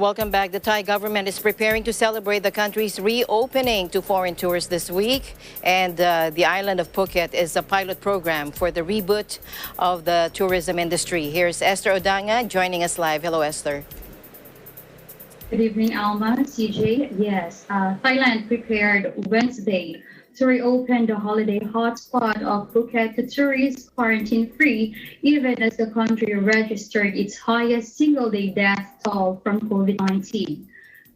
Welcome back. The Thai government is preparing to celebrate the country's reopening to foreign tourists this week. And the island of Phuket is a pilot program for the reboot of the tourism industry. Here's Esther Odanga joining us live. Hello, Esther. Good evening, Alma, CJ. Yes, Thailand prepared Wednesday to reopen the holiday hotspot of Phuket to tourists quarantine-free, even as the country registered its highest single-day death toll from COVID-19.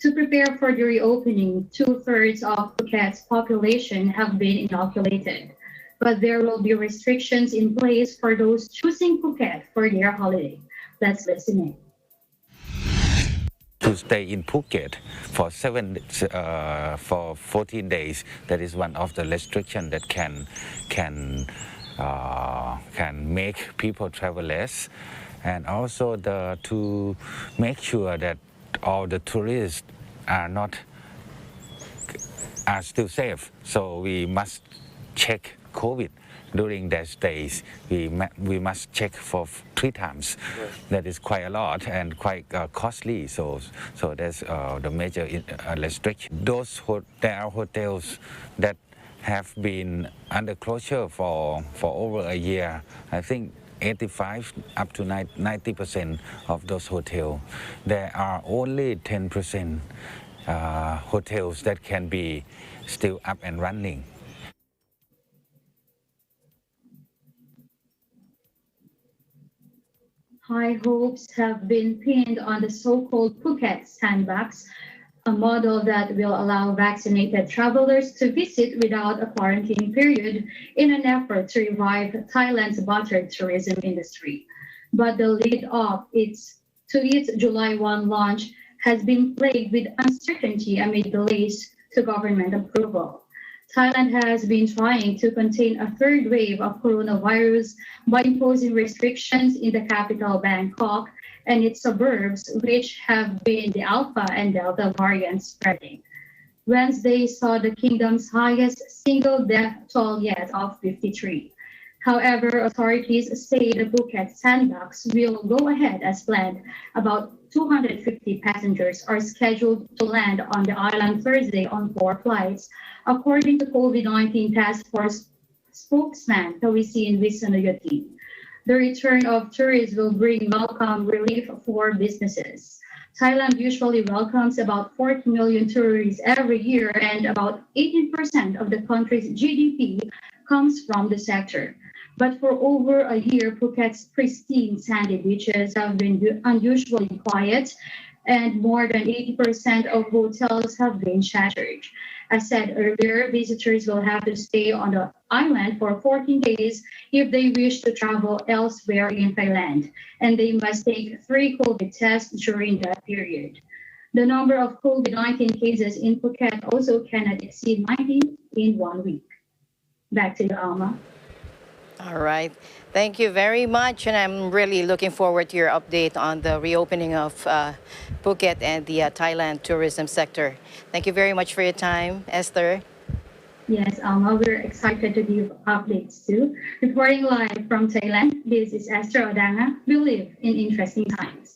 To prepare for the reopening, 2/3 of Phuket's population have been inoculated, but there will be restrictions in place for those choosing Phuket for their holiday. Let's listen in. To stay in Phuket for 14 days, that is one of the restrictions that can make people travel less, and also to make sure that all the tourists are still safe. So we must check COVID during their stays. We must check for 3 times. That is quite a lot and quite costly. So that's the major restriction. There are hotels that have been under closure for over a year. I think 85 up to 90% of those hotels. There are only 10% hotels that can be still up and running. High hopes have been pinned on the so-called Phuket sandbox, a model that will allow vaccinated travelers to visit without a quarantine period in an effort to revive Thailand's buttered tourism industry. But the lead up to its July 1 launch has been plagued with uncertainty amid delays to government approval. Thailand has been trying to contain a third wave of coronavirus by imposing restrictions in the capital Bangkok and its suburbs, which have been the Alpha and Delta variants spreading. Wednesday saw the kingdom's highest single death toll yet of 53. However, authorities say the Phuket sandbox will go ahead as planned. About 250 passengers are scheduled to land on the island Thursday on 4 flights, according to COVID-19 task force spokesman Tawisin Wissanuyothin. The return of tourists will bring welcome relief for businesses. Thailand usually welcomes about 40 million tourists every year, and about 18% of the country's GDP comes from the sector. But for over a year, Phuket's pristine sandy beaches have been unusually quiet, and more than 80% of hotels have been shuttered. As said earlier, visitors will have to stay on the island for 14 days if they wish to travel elsewhere in Thailand, and they must take 3 COVID tests during that period. The number of COVID-19 cases in Phuket also cannot exceed 90 in 1 week. Back to you, Alma. All right. Thank you very much. And I'm really looking forward to your update on the reopening of Phuket and the Thailand tourism sector. Thank you very much for your time, Esther. Yes, Alma, we're excited to give updates too. Reporting live from Thailand, this is Esther Odanga. We live in interesting times.